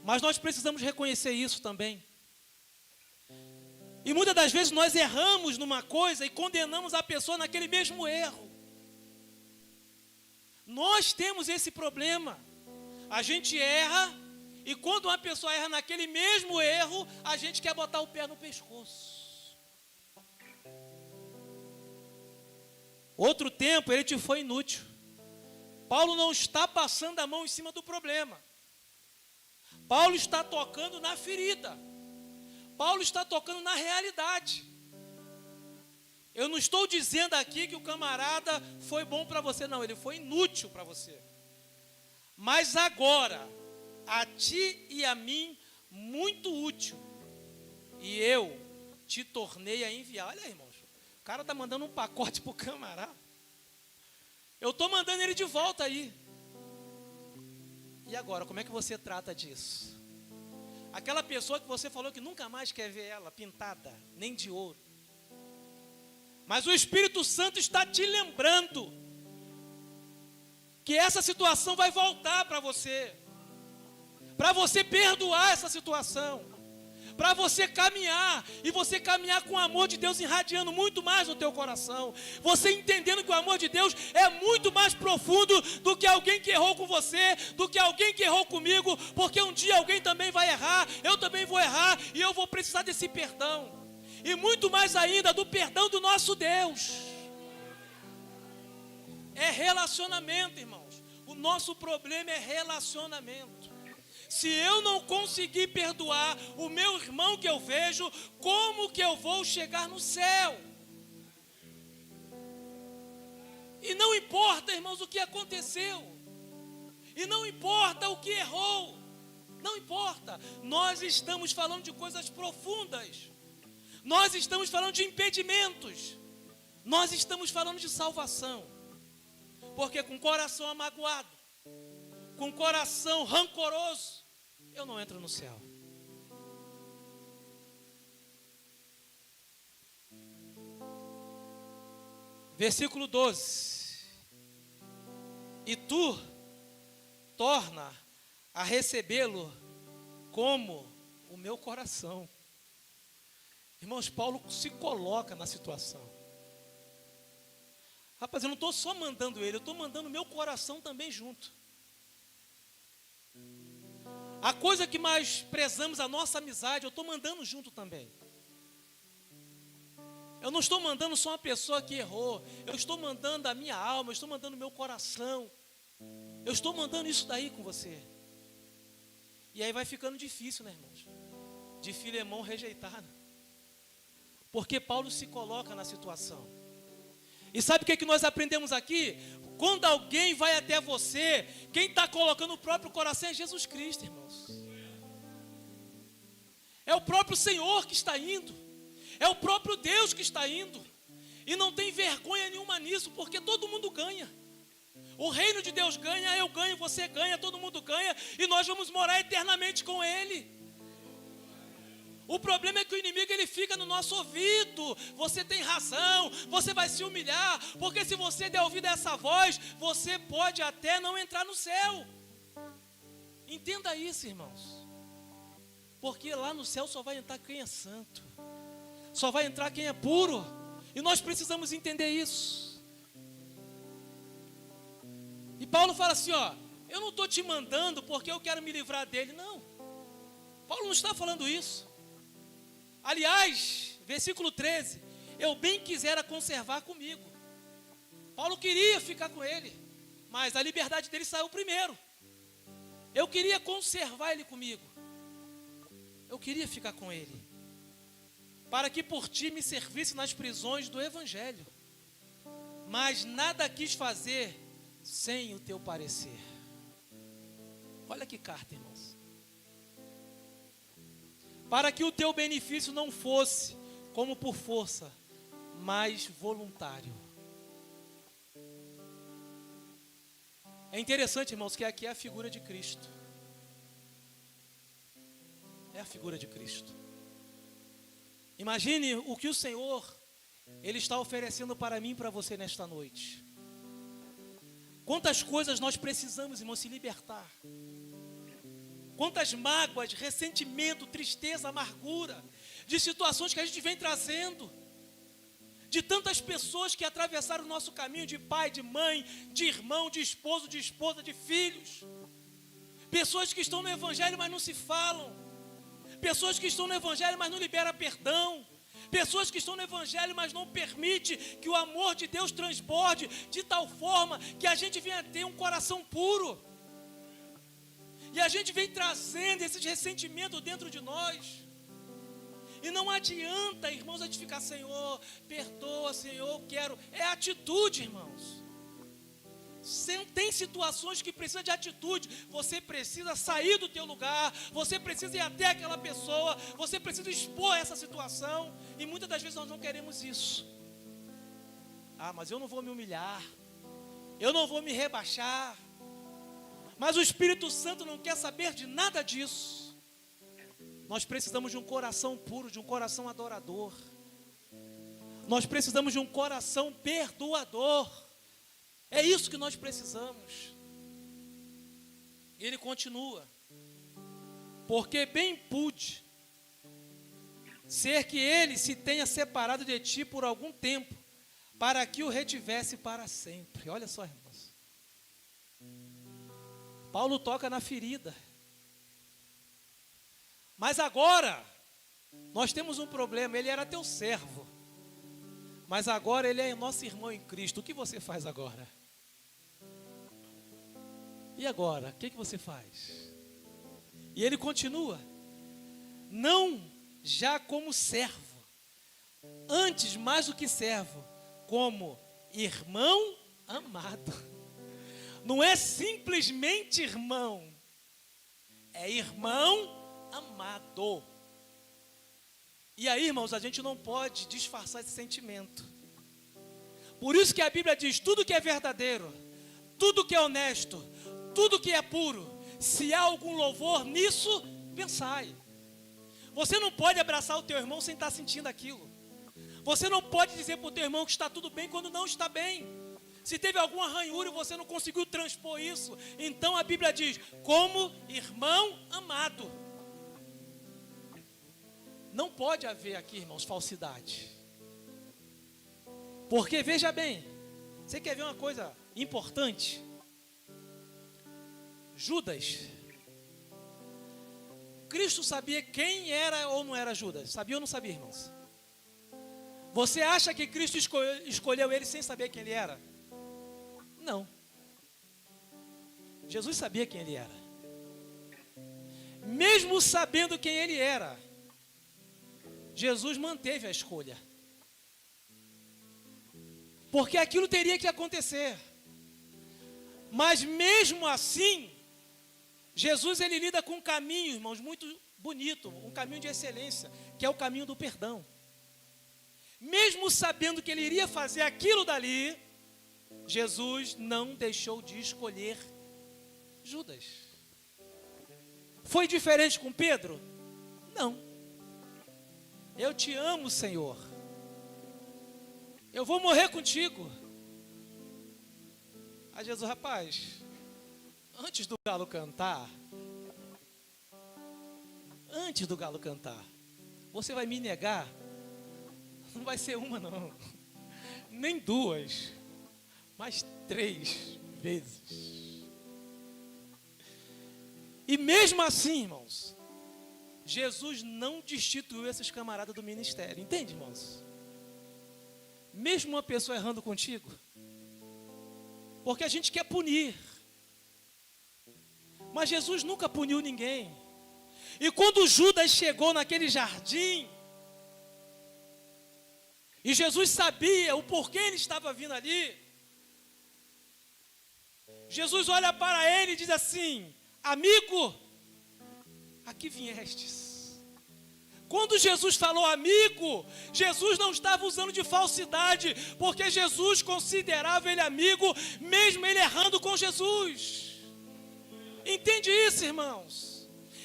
Mas nós precisamos reconhecer isso também. E muitas das vezes nós erramos numa coisa e condenamos a pessoa naquele mesmo erro. Nós temos esse problema. A gente erra, e quando uma pessoa erra naquele mesmo erro, a gente quer botar o pé no pescoço. Outro tempo ele te foi inútil. Paulo não está passando a mão em cima do problema. Paulo está tocando na ferida. Paulo está tocando na realidade. Eu não estou dizendo aqui que o camarada foi bom para você, não, ele foi inútil para você. Mas agora, a ti e a mim, muito útil. E eu te tornei a enviar. Olha aí, irmãos, o cara está mandando um pacote para o camarada. Eu estou mandando ele de volta aí. E agora, como é que você trata disso? Aquela pessoa que você falou que nunca mais quer ver ela pintada, nem de ouro. Mas o Espírito Santo está te lembrando que essa situação vai voltar para você perdoar essa situação, para você caminhar, e você caminhar com o amor de Deus irradiando muito mais no teu coração, você entendendo que o amor de Deus é muito mais profundo do que alguém que errou com você, do que alguém que errou comigo, porque um dia alguém também vai errar, eu também vou errar, e eu vou precisar desse perdão, e muito mais ainda do perdão do nosso Deus. É relacionamento, irmãos. O nosso problema é relacionamento. Se eu não conseguir perdoar o meu irmão que eu vejo, como que eu vou chegar no céu? E não importa, irmãos, o que aconteceu. E não importa o que errou. Não importa. Nós estamos falando de coisas profundas. Nós estamos falando de impedimentos. Nós estamos falando de salvação. Porque com coração amagoado, com coração rancoroso, eu não entro no céu. Versículo 12. E tu torna a recebê-lo como o meu coração. Irmãos, Paulo se coloca na situação. Rapaz, eu não estou só mandando ele, eu estou mandando o meu coração também junto. A coisa que mais prezamos, a nossa amizade, eu estou mandando junto também. Eu não estou mandando só uma pessoa que errou, eu estou mandando a minha alma, eu estou mandando o meu coração. Eu estou mandando isso daí com você. E aí vai ficando difícil, né, irmãos? De Filemão rejeitar, né? Porque Paulo se coloca na situação. E sabe o que nós aprendemos aqui? Quando alguém vai até você, quem está colocando o próprio coração é Jesus Cristo, irmãos. É o próprio Senhor que está indo. É o próprio Deus que está indo. E não tem vergonha nenhuma nisso, porque todo mundo ganha. O reino de Deus ganha, eu ganho, você ganha, todo mundo ganha. E nós vamos morar eternamente com Ele. O problema é que o inimigo ele fica no nosso ouvido. Você tem razão, você vai se humilhar, porque se você der ouvido a essa voz, você pode até não entrar no céu. Entenda isso, irmãos. Porque lá no céu só vai entrar quem é santo, só vai entrar quem é puro. E nós precisamos entender isso. E Paulo fala assim, ó, eu não estou te mandando porque eu quero me livrar dele. Não, Paulo não está falando isso. Aliás, versículo 13, eu bem quisera conservar comigo. Paulo queria ficar com ele, mas a liberdade dele saiu primeiro. Eu queria conservar ele comigo. Eu queria ficar com ele, para que por ti me servisse nas prisões do Evangelho. Mas nada quis fazer sem o teu parecer. Olha que carta, irmãos. Para que o teu benefício não fosse como por força, mas voluntário. É interessante, irmãos, que aqui é a figura de Cristo. É a figura de Cristo. Imagine o que o Senhor, Ele está oferecendo para mim e para você nesta noite. Quantas coisas nós precisamos, irmãos, se libertar. Quantas mágoas, ressentimento, tristeza, amargura, de situações que a gente vem trazendo, de tantas pessoas que atravessaram o nosso caminho, de pai, de mãe, de irmão, de esposo, de esposa, de filhos, pessoas que estão no Evangelho, mas não se falam, pessoas que estão no Evangelho, mas não liberam perdão, pessoas que estão no Evangelho, mas não permite que o amor de Deus transborde de tal forma que a gente venha ter um coração puro. E a gente vem trazendo esse ressentimento dentro de nós. E não adianta, irmãos, a gente ficar, Senhor, perdoa, Senhor, eu quero. É atitude, irmãos. Tem situações que precisam de atitude. Você precisa sair do teu lugar. Você precisa ir até aquela pessoa. Você precisa expor essa situação. E muitas das vezes nós não queremos isso. Ah, mas eu não vou me humilhar. Eu não vou me rebaixar. Mas o Espírito Santo não quer saber de nada disso. Nós precisamos de um coração puro, de um coração adorador. Nós precisamos de um coração perdoador. É isso que nós precisamos. E ele continua. Porque bem pude ser que ele se tenha separado de ti por algum tempo, para que o retivesse para sempre. Olha só, irmãos. Paulo toca na ferida. Mas agora, nós temos um problema. Ele era teu servo, mas agora ele é nosso irmão em Cristo. O que você faz agora? E agora? O que você faz? E ele continua. Não já como servo, antes mais do que servo, como irmão amado. Não é simplesmente irmão, é irmão amado. E aí, irmãos, a gente não pode disfarçar esse sentimento. Por isso que a Bíblia diz, tudo que é verdadeiro, tudo que é honesto, tudo que é puro, se há algum louvor nisso, pensai. Você não pode abraçar o teu irmão sem estar sentindo aquilo. Você não pode dizer para o teu irmão que está tudo bem quando não está bem. Se teve alguma ranhura e você não conseguiu transpor isso, então a Bíblia diz, como irmão amado. Não pode haver aqui, irmãos, falsidade. Porque, veja bem, você quer ver uma coisa importante? Judas. Cristo sabia quem era ou não era Judas? Sabia ou não sabia, irmãos? Você acha que Cristo escolheu ele sem saber quem ele era? Não. Jesus sabia quem ele era. Mesmo sabendo quem ele era, Jesus manteve a escolha. Porque aquilo teria que acontecer. Mas mesmo assim, Jesus ele lida com um caminho, irmãos, muito bonito, um caminho de excelência, que é o caminho do perdão. Mesmo sabendo que ele iria fazer aquilo dali, Jesus não deixou de escolher Judas. Foi diferente com Pedro? Não. Eu te amo, Senhor. Eu vou morrer contigo. Aí Jesus, rapaz, antes do galo cantar, você vai me negar? Não vai ser uma não, nem duas, mas 3 vezes. E mesmo assim, irmãos, Jesus não destituiu esses camaradas do ministério. Entende, irmãos? Mesmo uma pessoa errando contigo, porque a gente quer punir, mas Jesus nunca puniu ninguém. E quando Judas chegou naquele jardim, e Jesus sabia o porquê ele estava vindo ali, Jesus olha para ele e diz assim, amigo, aqui viestes. Quando Jesus falou amigo, Jesus não estava usando de falsidade, porque Jesus considerava ele amigo, mesmo ele errando com Jesus. Entende isso, irmãos?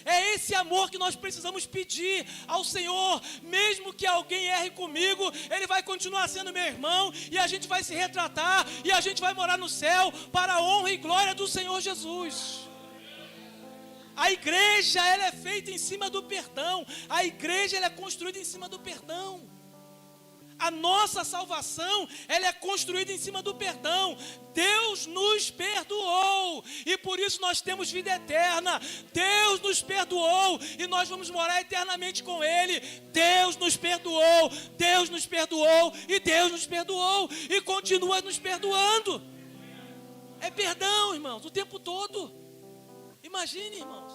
É esse amor que nós precisamos pedir ao Senhor. Mesmo que alguém erre comigo, ele vai continuar sendo meu irmão, e a gente vai se retratar, e a gente vai morar no céu, para a honra e glória do Senhor Jesus. A igreja, ela é feita em cima do perdão. A igreja, ela é construída em cima do perdão. A nossa salvação, ela é construída em cima do perdão. Deus nos perdoou, e por isso nós temos vida eterna. Deus nos perdoou, e nós vamos morar eternamente com Ele. Deus nos perdoou, Deus nos perdoou, e Deus nos perdoou, e continua nos perdoando. É perdão, irmãos, o tempo todo. Imagine, irmãos,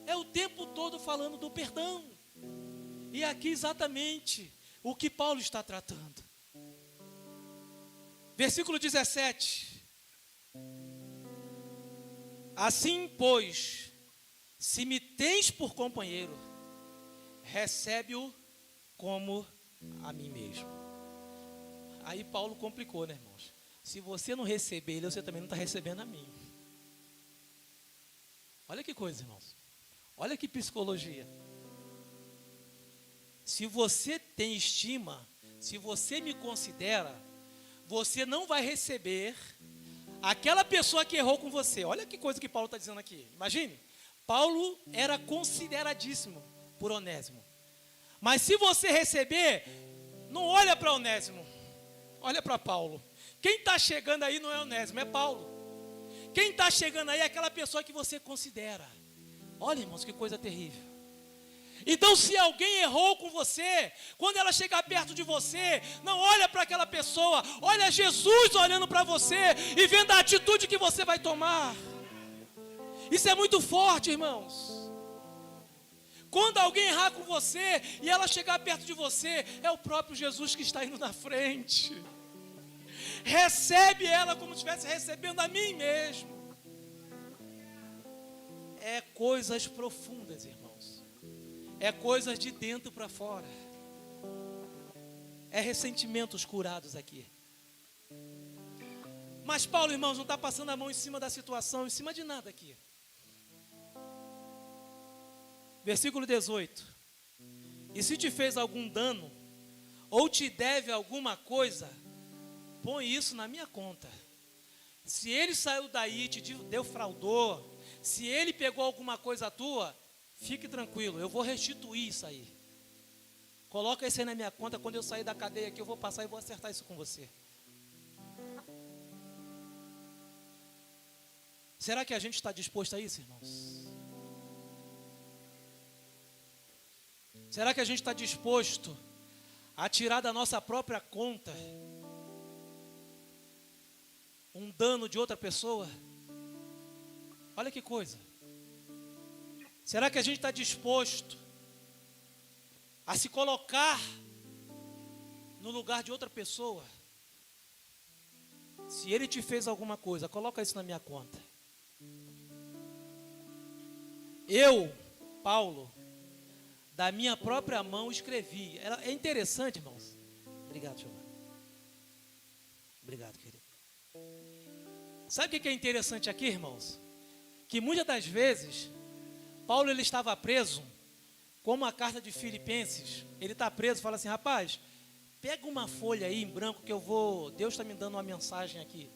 é o tempo todo falando do perdão. E aqui exatamente o que Paulo está tratando. Versículo 17. Assim, pois, se me tens por companheiro, recebe-o como a mim mesmo. Aí Paulo complicou, né, irmãos? Se você não receber ele, você também não está recebendo a mim. Olha que coisa, irmãos. Olha que psicologia. Se você tem estima, se você me considera, você não vai receber aquela pessoa que errou com você. Olha que coisa que Paulo está dizendo aqui. Imagine, Paulo era consideradíssimo por Onésimo. Mas se você receber, não olha para Onésimo, olha para Paulo. Quem está chegando aí não é Onésimo, é Paulo. Quem está chegando aí é aquela pessoa que você considera. Olha, irmãos, que coisa terrível. Então, se alguém errou com você, quando ela chegar perto de você, não olha para aquela pessoa, olha Jesus olhando para você e vendo a atitude que você vai tomar. Isso é muito forte, irmãos. Quando alguém errar com você e ela chegar perto de você, é o próprio Jesus que está indo na frente. Recebe ela como se estivesse recebendo a mim mesmo. É coisas profundas, irmãos. É coisas de dentro para fora. É ressentimentos curados aqui. Mas Paulo, irmãos, não está passando a mão em cima da situação, em cima de nada aqui. Versículo 18. E se te fez algum dano, ou te deve alguma coisa, põe isso na minha conta. Se ele saiu daí e te defraudou, se ele pegou alguma coisa tua, fique tranquilo, eu vou restituir isso aí. Coloca isso aí na minha conta, quando eu sair da cadeia aqui, eu vou passar e vou acertar isso com você. Será que a gente está disposto a isso, irmãos? Será que a gente está disposto a tirar da nossa própria conta um dano de outra pessoa? Olha que coisa. Será que a gente está disposto a se colocar no lugar de outra pessoa? Se ele te fez alguma coisa, coloca isso na minha conta. Eu, Paulo, da minha própria mão escrevi. É interessante, irmãos. Obrigado, Giovanni. Obrigado, querido. Sabe o que é interessante aqui, irmãos? Que muitas das vezes, Paulo ele estava preso, como a carta de Filipenses, ele está preso, fala assim, rapaz, pega uma folha aí em branco que Deus está me dando uma mensagem aqui.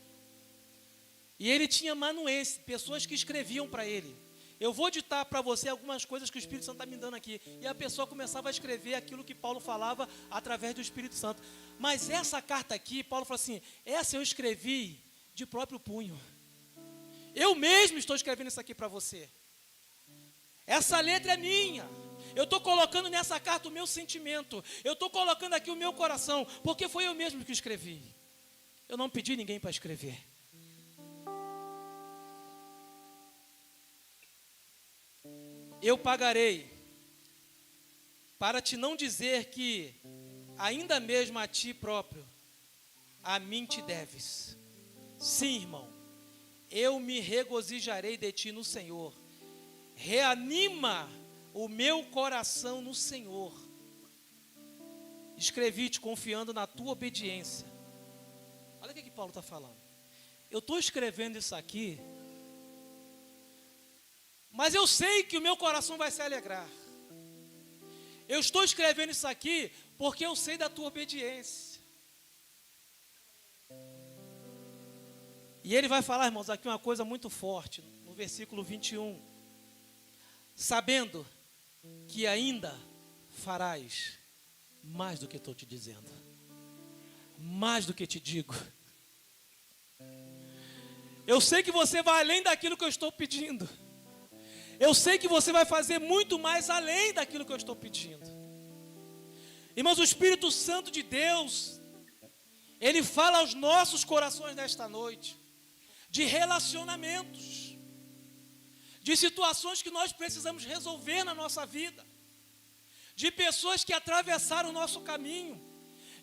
E ele tinha amanuenses, pessoas que escreviam para ele. Eu vou ditar para você algumas coisas que o Espírito Santo está me dando aqui. E a pessoa começava a escrever aquilo que Paulo falava através do Espírito Santo. Mas essa carta aqui, Paulo falou assim, essa eu escrevi de próprio punho. Eu mesmo estou escrevendo isso aqui para você. Essa letra é minha. Eu estou colocando nessa carta o meu sentimento. Eu estou colocando aqui o meu coração. Porque foi eu mesmo que escrevi. Eu não pedi ninguém para escrever. Eu pagarei, para te não dizer que, ainda mesmo a ti próprio, a mim te deves. Sim, irmão, eu me regozijarei de ti no Senhor. Reanima o meu coração no Senhor. Escrevi-te confiando na tua obediência. Olha o que Paulo está falando. Eu estou escrevendo isso aqui, mas eu sei que o meu coração vai se alegrar. Eu estou escrevendo isso aqui porque eu sei da tua obediência. E ele vai falar, irmãos, aqui uma coisa muito forte, no versículo 21. Sabendo que ainda farás mais do que estou te dizendo. Mais do que te digo. Eu sei que você vai além daquilo que eu estou pedindo. Eu sei que você vai fazer muito mais além daquilo que eu estou pedindo. Irmãos, o Espírito Santo de Deus, ele fala aos nossos corações nesta noite, de relacionamentos, de situações que nós precisamos resolver na nossa vida, de pessoas que atravessaram o nosso caminho,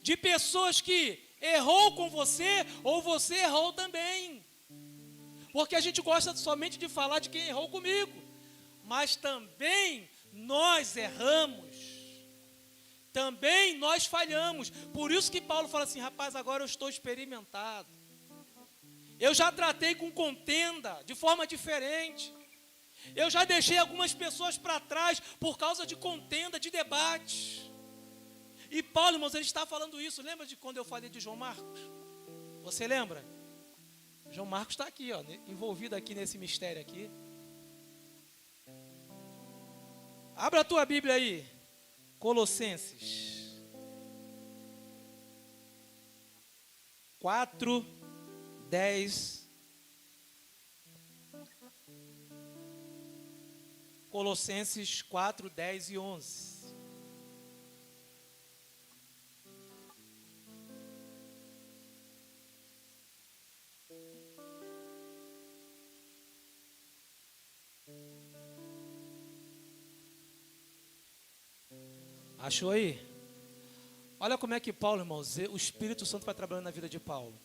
de pessoas que errou com você, ou você errou também. Porque a gente gosta somente de falar de quem errou comigo. Mas também nós erramos, também nós falhamos. Por isso que Paulo fala assim, rapaz, agora eu estou experimentado. Eu já tratei com contenda, de forma diferente. Eu já deixei algumas pessoas para trás por causa de contenda, de debate. E Paulo, irmãos, ele está falando isso. Lembra de quando eu falei de João Marcos? Você lembra? João Marcos está aqui, ó, envolvido aqui nesse mistério aqui. Abra a tua Bíblia aí, Colossenses 4, 10. Colossenses 4, 10 e 11. Achou aí? Olha como é que Paulo, irmãos, o Espírito Santo vai trabalhando na vida de Paulo.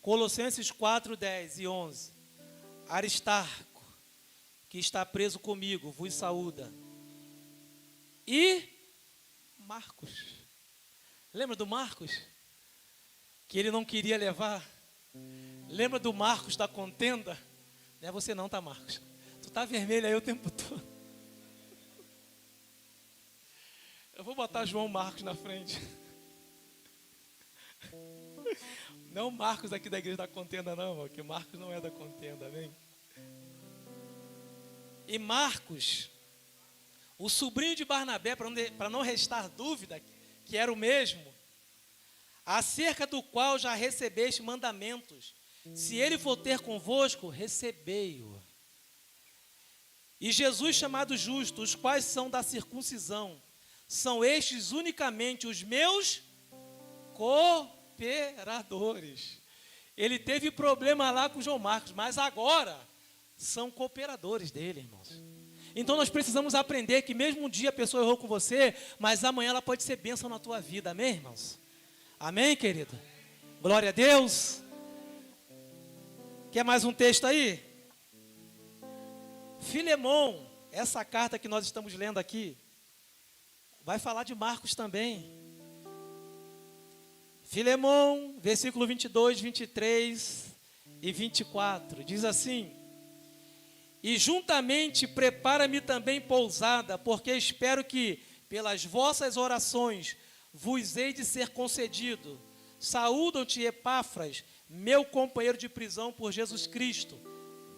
Colossenses 4, 10 e 11. Aristarco, que está preso comigo, vos saúda. E Marcos. Lembra do Marcos? Que ele não queria levar. Lembra do Marcos da contenda? Não é você não, tá, Marcos? Tu tá vermelho aí o tempo todo. Eu vou botar João Marcos na frente. Não Marcos aqui da igreja da contenda não, porque Marcos não é da contenda, amém? E Marcos, o sobrinho de Barnabé, para não restar dúvida, que era o mesmo, acerca do qual já recebeste mandamentos, se ele for ter convosco, recebei-o. E Jesus chamado justo, os quais são da circuncisão, são estes unicamente os meus cooperadores. Ele teve problema lá com João Marcos, mas agora são cooperadores dele, irmãos. Então nós precisamos aprender que mesmo um dia a pessoa errou com você, mas amanhã ela pode ser bênção na tua vida, amém, irmãos? Amém, querido? Glória a Deus. Quer mais um texto aí? Filemão, essa carta que nós estamos lendo aqui, vai falar de Marcos também. Filemão, versículo 22, 23 e 24, diz assim: e juntamente prepara-me também pousada, porque espero que, pelas vossas orações, vos hei de ser concedido. Saúdam-te, Epáfras, meu companheiro de prisão por Jesus Cristo,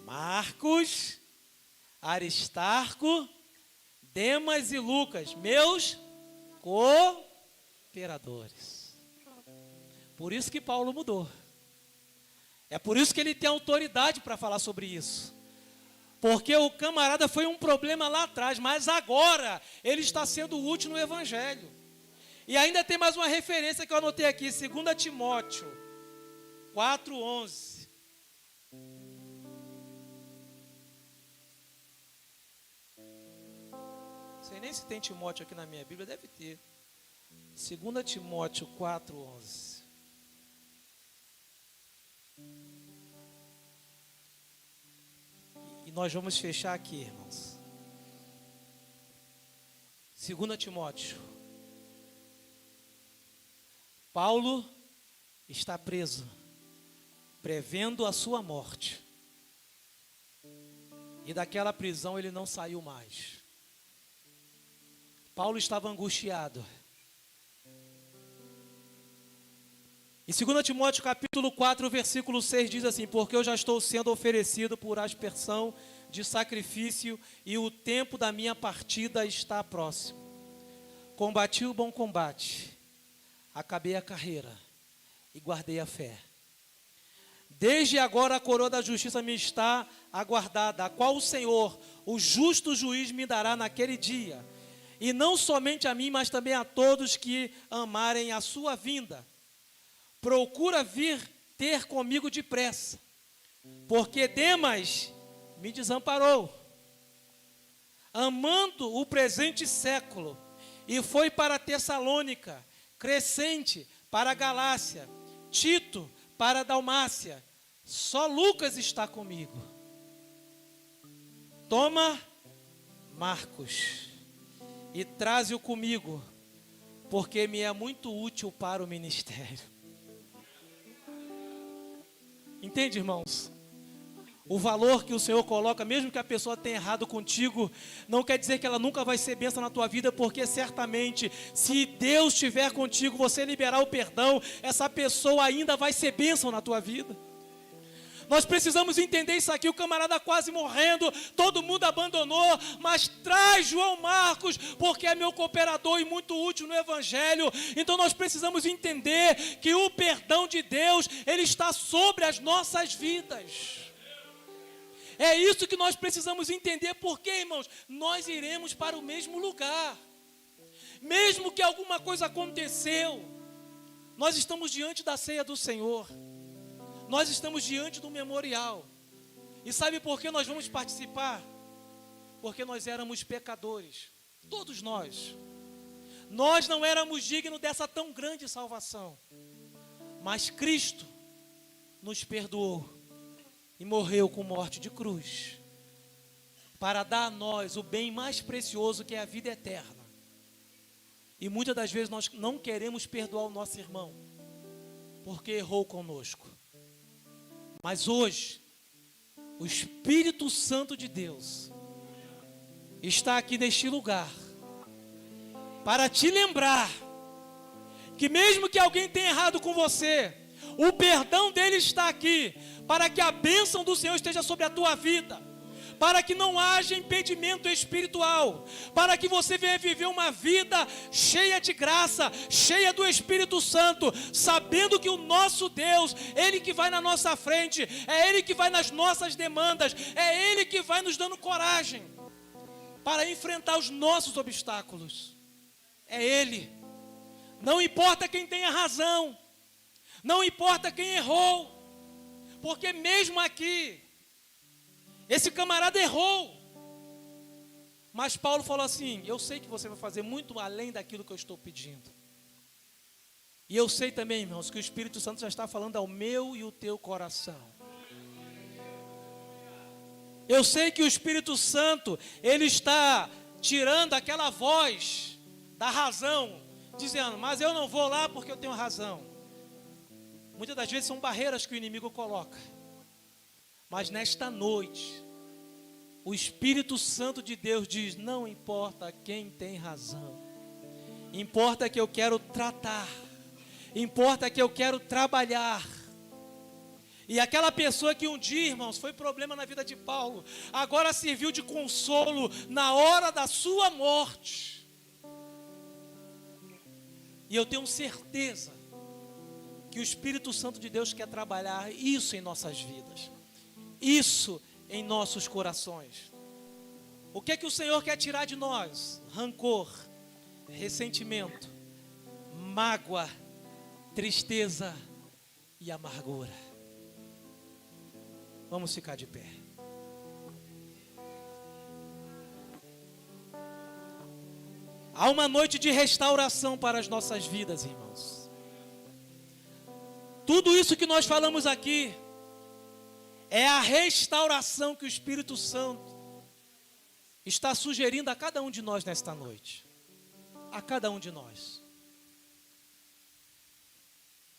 Marcos, Aristarco, Demas e Lucas, meus cooperadores. Por isso que Paulo mudou. É por isso que ele tem autoridade para falar sobre isso. Porque o camarada foi um problema lá atrás, mas agora ele está sendo útil no Evangelho. E ainda tem mais uma referência que eu anotei aqui, 2 Timóteo 4:11. Não sei nem se tem Timóteo aqui na minha Bíblia, deve ter. 2 Timóteo 4:11. E nós vamos fechar aqui, irmãos. 2 Timóteo. Paulo está preso, prevendo a sua morte. E daquela prisão ele não saiu mais. Paulo estava angustiado. Em 2 Timóteo capítulo 4, versículo 6 diz assim: porque eu já estou sendo oferecido por aspersão de sacrifício e o tempo da minha partida está próximo. Combati o bom combate, acabei a carreira e guardei a fé. Desde agora a coroa da justiça me está aguardada, a qual o Senhor, o justo juiz, me dará naquele dia. E não somente a mim, mas também a todos que amarem a sua vinda. Procura vir ter comigo depressa, porque Demas me desamparou, amando o presente século, e foi para Tessalônica, Crescente para a Galácia, Tito para a Dalmácia. Só Lucas está comigo. Toma Marcos e traze-o comigo, porque me é muito útil para o ministério. Entende, irmãos? O valor que o Senhor coloca, mesmo que a pessoa tenha errado contigo, não quer dizer que ela nunca vai ser bênção na tua vida, porque certamente, se Deus estiver contigo, você liberar o perdão, essa pessoa ainda vai ser bênção na tua vida. Nós precisamos entender isso aqui, o camarada quase morrendo, todo mundo abandonou, mas traz João Marcos, porque é meu cooperador e muito útil no Evangelho. Então nós precisamos entender que o perdão de Deus, ele está sobre as nossas vidas. É isso que nós precisamos entender, porque, irmãos, nós iremos para o mesmo lugar. Mesmo que alguma coisa aconteceu, nós estamos diante da ceia do Senhor. Nós estamos diante do memorial. E sabe por que nós vamos participar? Porque nós éramos pecadores. Todos nós. Nós não éramos dignos dessa tão grande salvação. Mas Cristo nos perdoou e morreu com morte de cruz, para dar a nós o bem mais precioso, que é a vida eterna. E muitas das vezes nós não queremos perdoar o nosso irmão, porque errou conosco. Mas hoje, o Espírito Santo de Deus está aqui neste lugar, para te lembrar que mesmo que alguém tenha errado com você, o perdão dele está aqui, para que a bênção do Senhor esteja sobre a tua vida, para que não haja impedimento espiritual, para que você venha viver uma vida cheia de graça, cheia do Espírito Santo, sabendo que o nosso Deus, Ele que vai na nossa frente, é Ele que vai nas nossas demandas, é Ele que vai nos dando coragem para enfrentar os nossos obstáculos. É Ele. Não importa quem tenha razão, não importa quem errou, porque mesmo aqui, esse camarada errou, mas Paulo falou assim: eu sei que você vai fazer muito além daquilo que eu estou pedindo. E eu sei também, irmãos, que o Espírito Santo já está falando ao meu e o teu coração. Eu sei que o Espírito Santo, ele está tirando aquela voz da razão, dizendo, mas eu não vou lá porque eu tenho razão. Muitas das vezes são barreiras que o inimigo coloca. Mas nesta noite, o Espírito Santo de Deus diz, não importa quem tem razão, importa que eu quero tratar, importa que eu quero trabalhar. E aquela pessoa que um dia, irmãos, foi problema na vida de Paulo, agora serviu de consolo na hora da sua morte. E eu tenho certeza que o Espírito Santo de Deus quer trabalhar isso em nossas vidas, isso em nossos corações. O que é que o Senhor quer tirar de nós? Rancor, ressentimento, mágoa, tristeza e amargura. Vamos ficar de pé. Há uma noite de restauração para as nossas vidas, irmãos. Tudo isso que nós falamos aqui é a restauração que o Espírito Santo está sugerindo a cada um de nós nesta noite. A cada um de nós.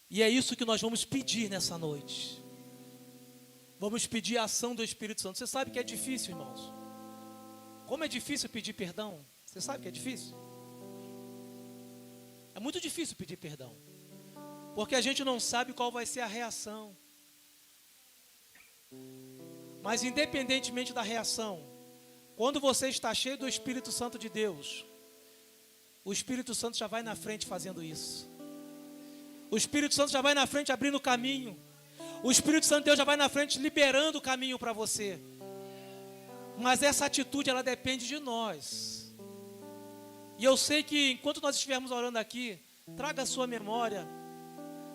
E é isso que nós vamos pedir nessa noite. Vamos pedir a ação do Espírito Santo. Você sabe que é difícil, irmãos. Como é difícil pedir perdão? Você sabe que é difícil? É muito difícil pedir perdão. Porque a gente não sabe qual vai ser a reação. Mas independentemente da reação, quando você está cheio do Espírito Santo de Deus, o Espírito Santo já vai na frente fazendo isso. O Espírito Santo já vai na frente abrindo o caminho. O Espírito Santo de Deus já vai na frente liberando o caminho para você. Mas essa atitude, ela depende de nós. E eu sei que enquanto nós estivermos orando aqui, traga à sua memória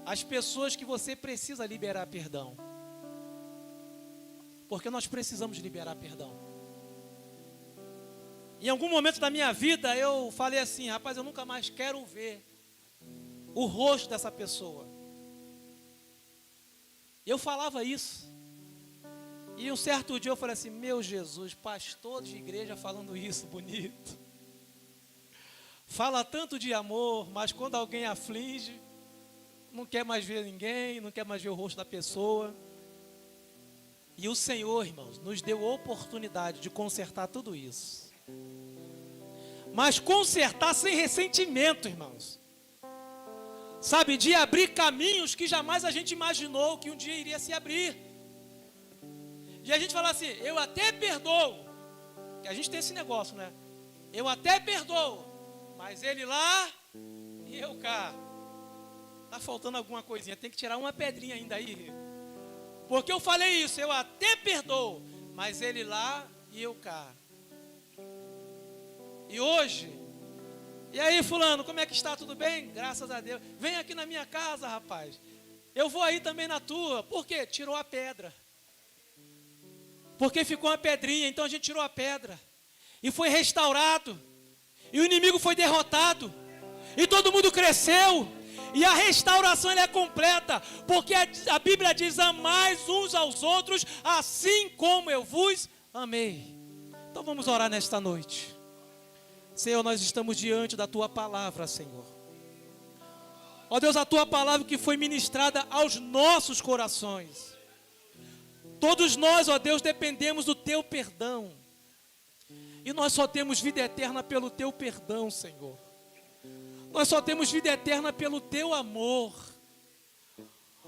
as pessoas que você precisa liberar perdão. Porque nós precisamos liberar perdão. Em algum momento da minha vida eu falei assim, rapaz, eu nunca mais quero ver o rosto dessa pessoa. Eu falava isso. E um certo dia eu falei assim, meu Jesus, pastor de igreja falando isso bonito. Fala tanto de amor, mas quando alguém aflige, não quer mais ver ninguém, não quer mais ver o rosto da pessoa. E o Senhor, irmãos, nos deu a oportunidade de consertar tudo isso. Mas consertar sem ressentimento, irmãos. Sabe, de abrir caminhos que jamais a gente imaginou que um dia iria se abrir. E a gente fala assim, eu até perdoo. Que a gente tem esse negócio, né? Eu até perdoo. Mas ele lá e eu cá. Tá faltando alguma coisinha. Tem que tirar uma pedrinha ainda aí. Porque eu falei isso. Eu até perdoo. Mas ele lá e eu cá. E hoje... E aí, fulano, como é que está? Tudo bem? Graças a Deus. Vem aqui na minha casa, rapaz. Eu vou aí também na tua. Por quê? Tirou a pedra. Porque ficou uma pedrinha. Então a gente tirou a pedra. E foi restaurado. E o inimigo foi derrotado. E todo mundo cresceu. E a restauração ela é completa. Porque a Bíblia diz, amais uns aos outros, assim como eu vos amei. Então vamos orar nesta noite. Senhor, nós estamos diante da Tua palavra, Senhor. Ó Deus, a Tua palavra que foi ministrada aos nossos corações. Todos nós, ó Deus, dependemos do Teu perdão. E nós só temos vida eterna pelo Teu perdão, Senhor. Nós só temos vida eterna pelo teu amor.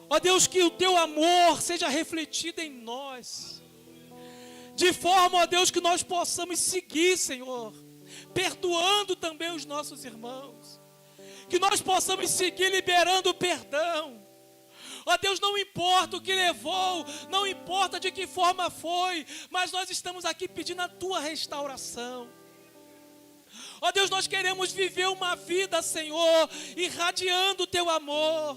Ó Deus, que o teu amor seja refletido em nós, de forma, ó Deus, que nós possamos seguir, Senhor, perdoando também os nossos irmãos, que nós possamos seguir liberando o perdão. Ó Deus, não importa o que levou, não importa de que forma foi, mas nós estamos aqui pedindo a tua restauração. Ó Deus, nós queremos viver uma vida, Senhor, irradiando o teu amor.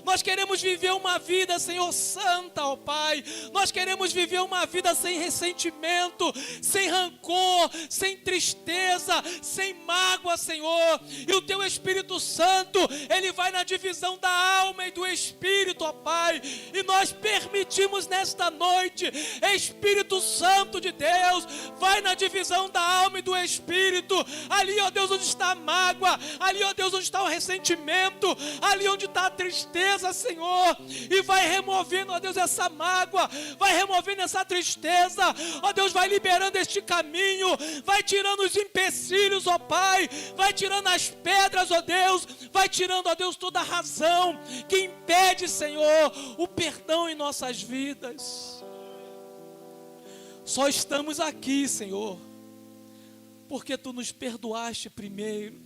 Nós queremos viver uma vida, Senhor, santa, ó Pai. Nós queremos viver uma vida sem ressentimento, sem rancor, sem tristeza, sem mágoa, Senhor. E o Teu Espírito Santo, Ele vai na divisão da alma e do Espírito, ó Pai. E nós permitimos nesta noite, Espírito Santo de Deus, vai na divisão da alma e do Espírito. Ali, ó Deus, onde está a mágoa, ali, ó Deus, onde está o ressentimento, ali onde está a tristeza, Senhor, e vai removendo, ó Deus, essa mágoa, vai removendo essa tristeza, ó Deus, vai liberando este caminho, vai tirando os empecilhos, ó Pai, vai tirando as pedras, ó Deus, vai tirando, ó Deus, toda a razão que impede, Senhor, o perdão em nossas vidas. Só estamos aqui, Senhor, porque Tu nos perdoaste primeiro.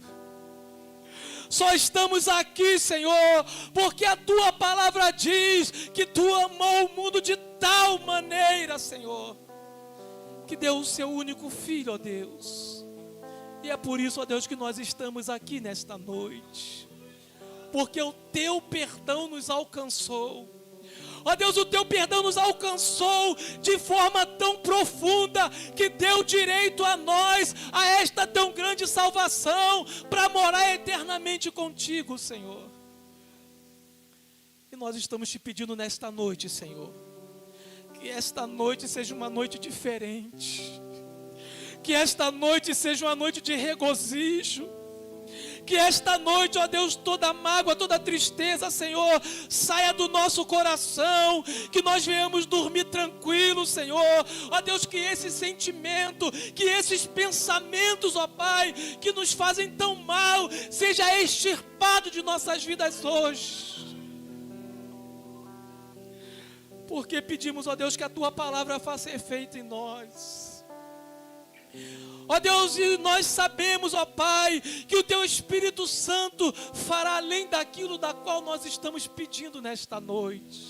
Só estamos aqui, Senhor, porque a Tua palavra diz que Tu amou o mundo de tal maneira, Senhor, que deu o Seu único Filho, ó Deus. E é por isso, ó Deus, que nós estamos aqui nesta noite, porque o Teu perdão nos alcançou. Ó Deus, o Teu perdão nos alcançou de forma tão profunda que deu direito a nós, a esta tão grande salvação, para morar eternamente contigo, Senhor. E nós estamos Te pedindo nesta noite, Senhor, que esta noite seja uma noite diferente, que esta noite seja uma noite de regozijo, que esta noite, ó Deus, toda mágoa, toda tristeza, Senhor, saia do nosso coração, que nós venhamos dormir tranquilos, Senhor. Ó Deus, que esse sentimento, que esses pensamentos, ó Pai, que nos fazem tão mal, seja extirpado de nossas vidas hoje. Porque pedimos, ó Deus, que a Tua palavra faça efeito em nós. Ó Deus, e nós sabemos, ó Pai, que o Teu Espírito Santo fará além daquilo da qual nós estamos pedindo nesta noite.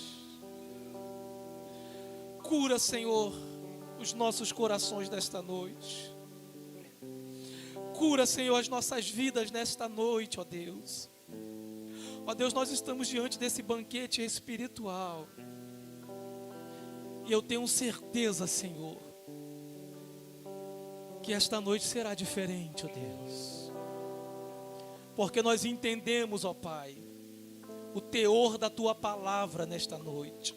Cura, Senhor, os nossos corações nesta noite. Cura, Senhor, as nossas vidas nesta noite, ó Deus. Ó Deus, nós estamos diante desse banquete espiritual. E eu tenho certeza, Senhor, que esta noite será diferente, ó Deus, porque nós entendemos, ó Pai, o teor da Tua palavra nesta noite.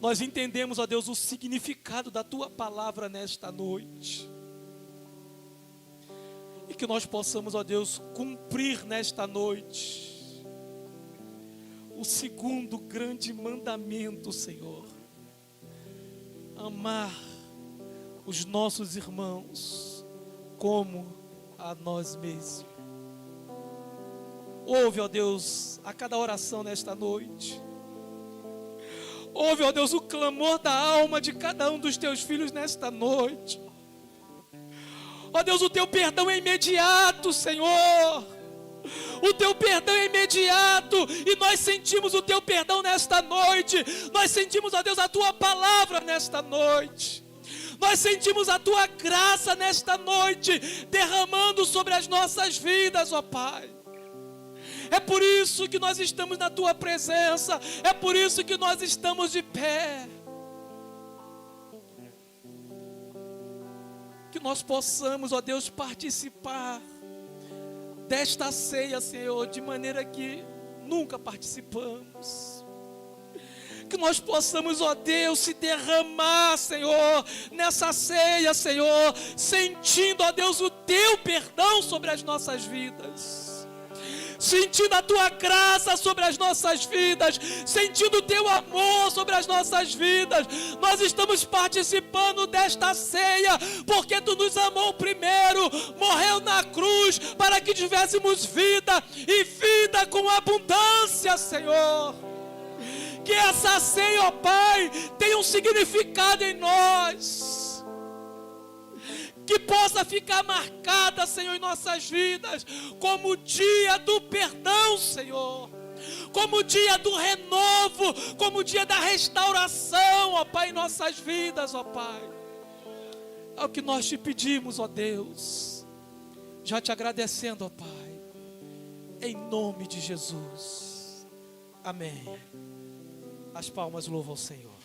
Nós entendemos, ó Deus, o significado da Tua palavra nesta noite. E que nós possamos, ó Deus, cumprir nesta noite o segundo grande mandamento, Senhor: amar os nossos irmãos como a nós mesmos. Ouve, ó Deus, a cada oração nesta noite. Ouve, ó Deus, o clamor da alma de cada um dos Teus filhos nesta noite. Ó Deus, o Teu perdão é imediato, Senhor. O Teu perdão é imediato, e nós sentimos o Teu perdão nesta noite. Nós sentimos, ó Deus, a Tua palavra nesta noite. Nós sentimos a Tua graça nesta noite, derramando sobre as nossas vidas, ó Pai. É por isso que nós estamos na Tua presença, é por isso que nós estamos de pé. Que nós possamos, ó Deus, participar desta ceia, Senhor, de maneira que nunca participamos. Que nós possamos, ó Deus, se derramar, Senhor, nessa ceia, Senhor, sentindo, ó Deus, o Teu perdão sobre as nossas vidas. sentindo a tua graça sobre as nossas vidas, sentindo o teu amor sobre as nossas vidas. Nós estamos participando desta ceia, porque tu nos amou primeiro, morreu na cruz, para que tivéssemos vida, e vida com abundância, Senhor. Que essa ceia, ó Pai, tenha um significado em nós, que possa ficar marcada, Senhor, em nossas vidas, como o dia do perdão, Senhor, como o dia do renovo, como o dia da restauração, ó Pai, em nossas vidas, ó Pai. É o que nós te pedimos, ó Deus, já te agradecendo, ó Pai, em nome de Jesus. Amém. As palmas louvam ao Senhor.